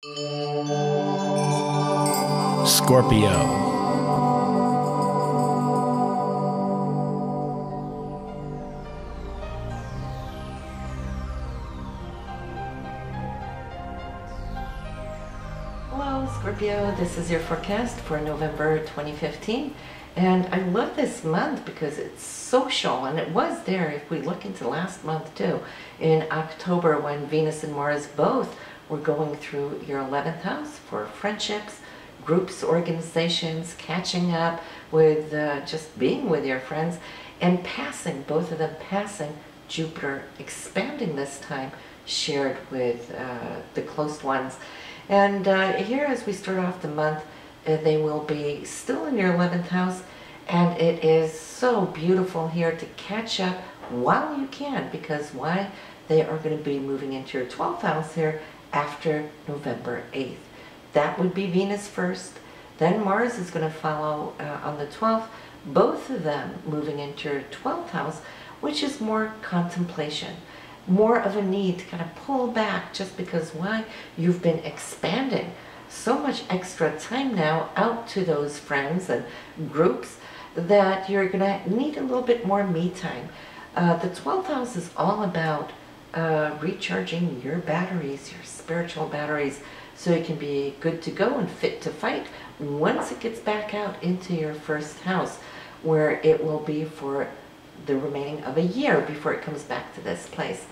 Scorpio. Hello Scorpio, this is your forecast for November 2015, and I love this month because it's social, and it was there if we look into last month too, in October, when Venus and Mars both were going through your 11th house for friendships, groups, organizations, catching up with just being with your friends, and passing, both of them passing Jupiter, expanding this time, shared with the close ones. And here, as we start off the month, they will be still in your 11th house, and it is so beautiful here to catch up while you can, because why? They are going to be moving into your 12th house here after November 8th. That would be Venus first, then Mars is going to follow on the 12th, both of them moving into your 12th house, which is more contemplation, more of a need to kind of pull back, just because why? You've been expanding so much extra time now out to those friends and groups that you're going to need a little bit more me time. The 12th house is all about recharging your batteries, your spiritual batteries, so you can be good to go and fit to fight once it gets back out into your first house, where it will be for the remaining of a year before it comes back to this place.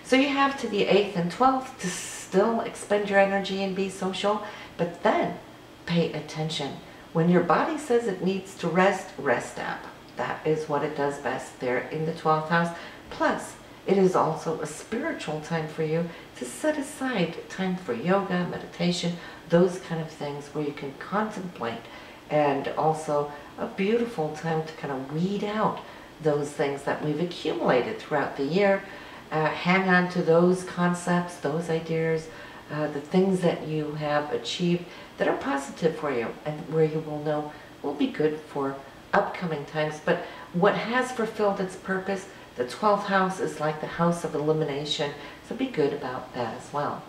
So you have to the 8th and 12th to still expend your energy and be social, but then pay attention. When your body says it needs to rest, rest up. That is what it does best there in the 12th house. Plus, it is also a spiritual time for you to set aside time for yoga, meditation, those kind of things where you can contemplate, and also a beautiful time to kind of weed out those things that we've accumulated throughout the year. Hang on to those concepts, those ideas, the things that you have achieved that are positive for you and where you will know will be good for upcoming times. But what has fulfilled its purpose, the 12th house is like the house of elimination, so be good about that as well.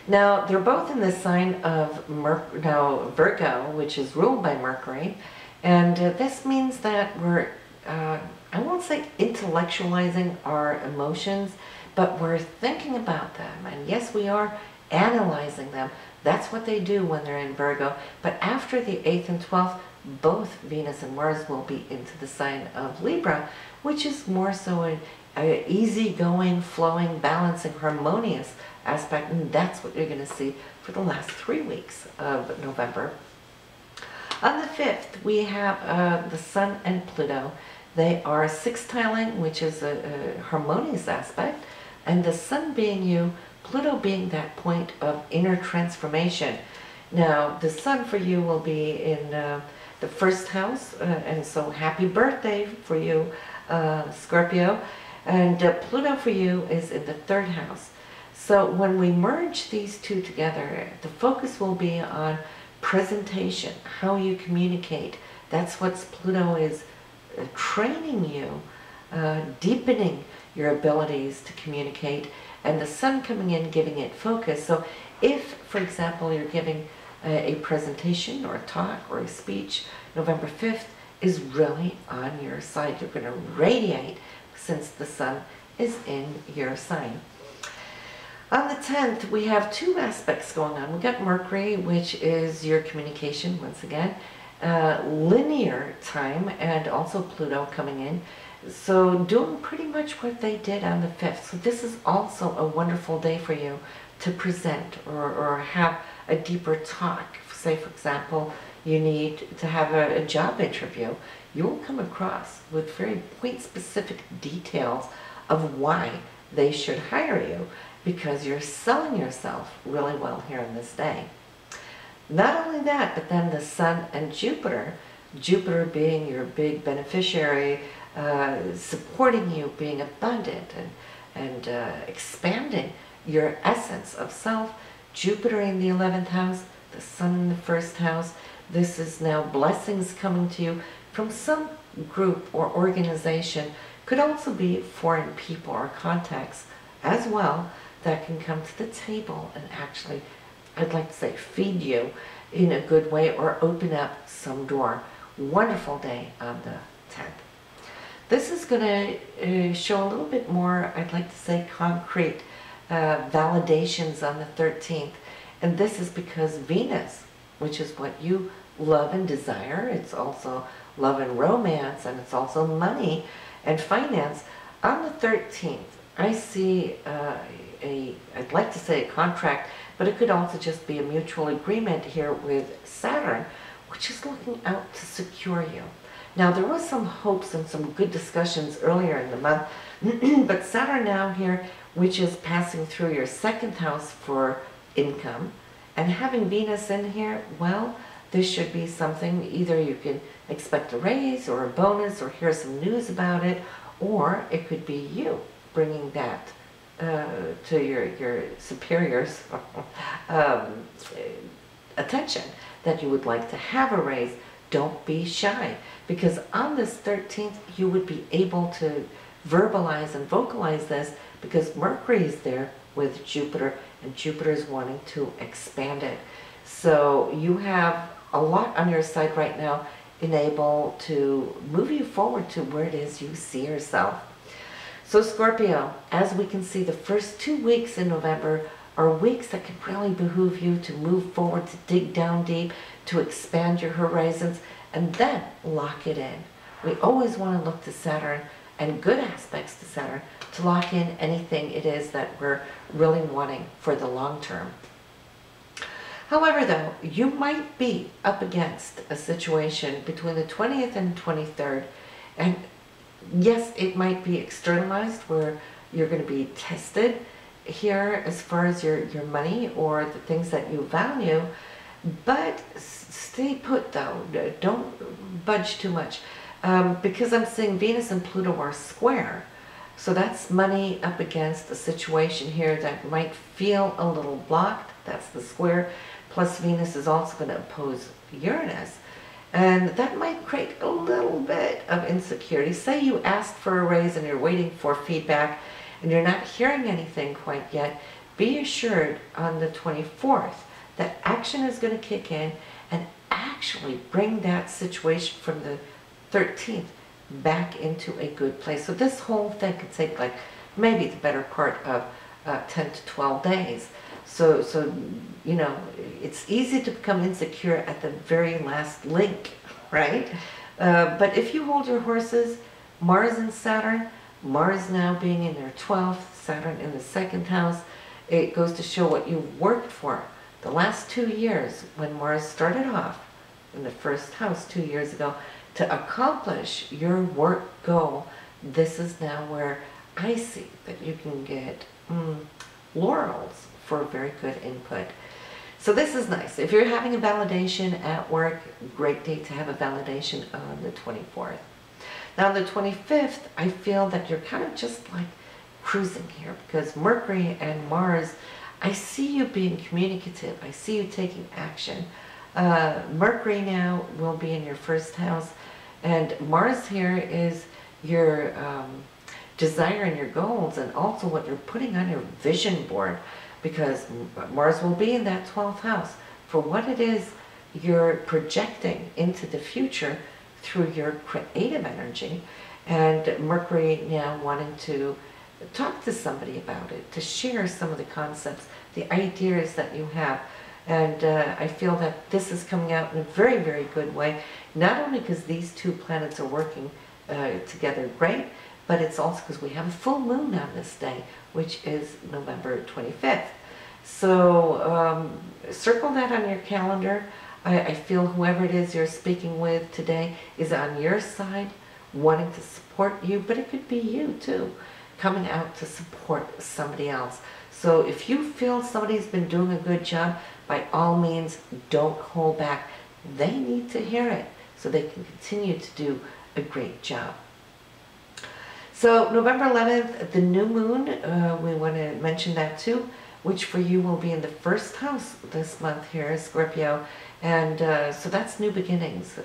Now, they're both in the sign of Virgo, which is ruled by Mercury, and this means that we're I won't say intellectualizing our emotions, but we're thinking about them. And yes, we are analyzing them. That's what they do when they're in Virgo. But after the 8th and 12th, both Venus and Mars will be into the sign of Libra, which is more so an easygoing, flowing, balancing, harmonious aspect. And that's what you're going to see for the last 3 weeks of November. On the 5th, we have the Sun and Pluto. They are sextiling, which is a harmonious aspect, and the Sun being you, Pluto being that point of inner transformation. Now, the Sun for you will be in the first house, and so happy birthday for you, Scorpio. And Pluto for you is in the 3rd house. So when we merge these two together, the focus will be on presentation, how you communicate. That's what Pluto is training you, deepening your abilities to communicate, and the Sun coming in, giving it focus. So if, for example, you're giving a presentation or a talk or a speech, November 5th is really on your side. You're going to radiate since the Sun is in your sign. On the 10th, we have 2 aspects going on. We've got Mercury, which is your communication, once again, linear time, and also Pluto coming in. So doing pretty much what they did on the 5th. So this is also a wonderful day for you to present or have a deeper talk. Say, for example, you need to have a job interview. You will come across with very point-specific details of why they should hire you, because you're selling yourself really well here on this day. Not only that, but then the Sun and Jupiter, Jupiter being your big beneficiary, supporting you, being abundant and expanding your essence of self. Jupiter in the 11th house, the Sun in the 1st house. This is now blessings coming to you from some group or organization. Could also be foreign people or contacts as well that can come to the table and actually, I'd like to say, feed you in a good way or open up some door. Wonderful day on the 10th. This is going to show a little bit more, I'd like to say, concrete validations on the 13th. And this is because Venus, which is what you love and desire, it's also love and romance, and it's also money and finance. On the 13th, I see I'd like to say a contract, but it could also just be a mutual agreement here with Saturn, which is looking out to secure you. Now, there was some hopes and some good discussions earlier in the month, but Saturn now here, which is passing through your 2nd house for income, and having Venus in here, well, this should be something, either you can expect a raise or a bonus or hear some news about it, or it could be you bringing that to your superiors' attention, that you would like to have a raise. Don't be shy, because on this 13th you would be able to verbalize and vocalize this, because Mercury is there with Jupiter, and Jupiter is wanting to expand it. So you have a lot on your side right now, enable to move you forward to where it is you see yourself. So Scorpio, as we can see, the first 2 weeks in November are weeks that can really behoove you to move forward, to dig down deep, to expand your horizons, and then lock it in. We always want to look to Saturn and good aspects to Saturn to lock in anything it is that we're really wanting for the long term. However, though, you might be up against a situation between the 20th and 23rd, and yes, it might be externalized where you're going to be tested here as far as your money or the things that you value, but stay put though. Don't budge too much, because I'm seeing Venus and Pluto are square. So that's money up against a situation here that might feel a little blocked. That's the square. Plus Venus is also going to oppose Uranus. And that might create a little bit of insecurity. Say you asked for a raise and you're waiting for feedback and you're not hearing anything quite yet. Be assured on the 24th that action is going to kick in and actually bring that situation from the 13th back into a good place. So this whole thing could take like maybe the better part of 10 to 12 days. So you know, it's easy to become insecure at the very last link, right? But if you hold your horses, Mars and Saturn, Mars now being in their 12th, Saturn in the 2nd house, it goes to show what you've worked for. The last 2 years, when Mars started off in the 1st house 2 years ago, to accomplish your work goal, this is now where I see that you can get laurels for very good input. So this is nice. If you're having a validation at work, great day to have a validation on the 24th. Now on the 25th, I feel that you're kind of just like cruising here, because Mercury and Mars, I see you being communicative. I see you taking action. Mercury now will be in your 1st house, and Mars here is your desire and your goals, and also what you're putting on your vision board, because Mars will be in that 12th house for what it is you're projecting into the future through your creative energy, and Mercury now wanting to talk to somebody about it, to share some of the concepts, the ideas that you have. And I feel that this is coming out in a very, very good way, not only because these two planets are working together great, but it's also because we have a full moon on this day, which is November 25th. So circle that on your calendar. I feel whoever it is you're speaking with today is on your side, wanting to support you, but it could be you too, coming out to support somebody else. So if you feel somebody's been doing a good job, by all means, don't hold back. They need to hear it so they can continue to do a great job. So November 11th, the new moon, we want to mention that too, which for you will be in the 1st house this month here, Scorpio. And so that's new beginnings,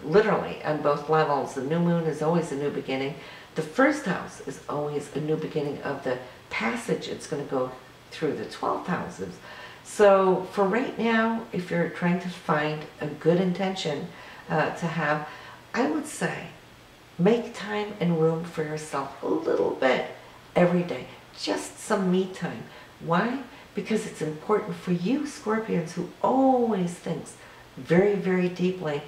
literally on both levels. The new moon is always a new beginning. The 1st house is always a new beginning of the passage it's going to go through the 12th houses. So for right now, if you're trying to find a good intention to have, I would say make time and room for yourself a little bit every day. Just some me time. Why? Because it's important for you, Scorpions, who always thinks very, very deeply.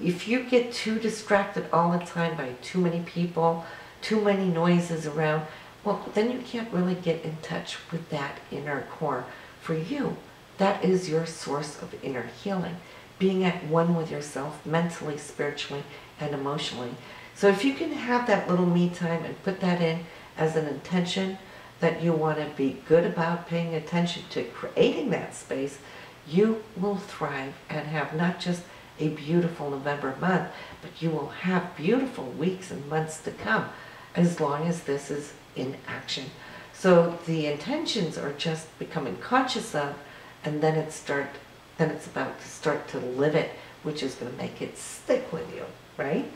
If you get too distracted all the time by too many people, too many noises around, well, then you can't really get in touch with that inner core. For you, that is your source of inner healing, being at one with yourself mentally, spiritually, and emotionally. So if you can have that little me time and put that in as an intention that you want to be good about paying attention to creating that space, you will thrive and have not just a beautiful November month, but you will have beautiful weeks and months to come as long as this is in action. So the intentions are just becoming conscious of, and then it's about to start to live it, which is going to make it stick with you, right?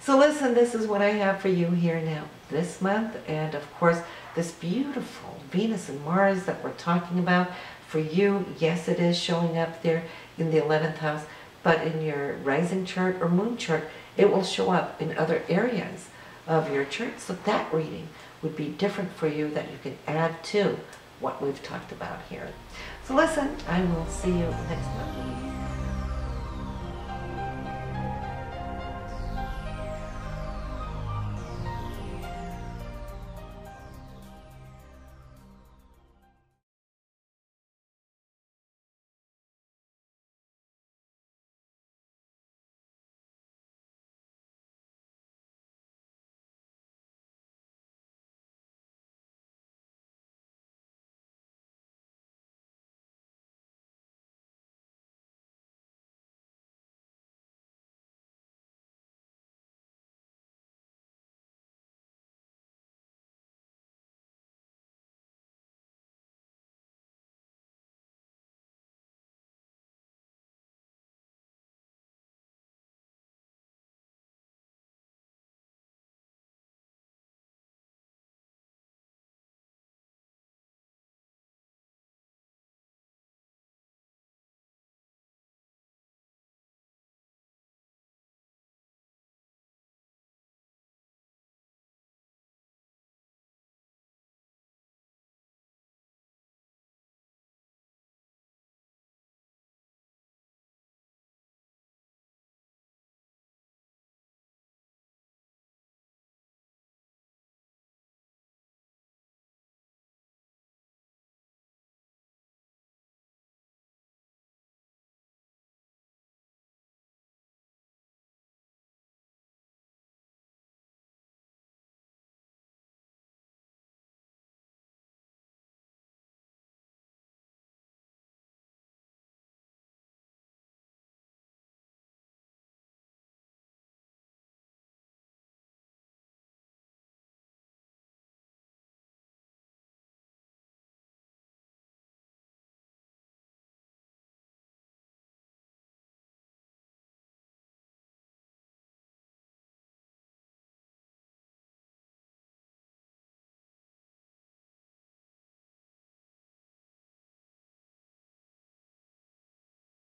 So listen, this is what I have for you here now this month, and of course this beautiful Venus and Mars that we're talking about for you. Yes, it is showing up there in the 11th house, but in your rising chart or moon chart, it will show up in other areas of your chart. So that reading would be different for you, that you can add to what we've talked about here. So listen, I will see you next month.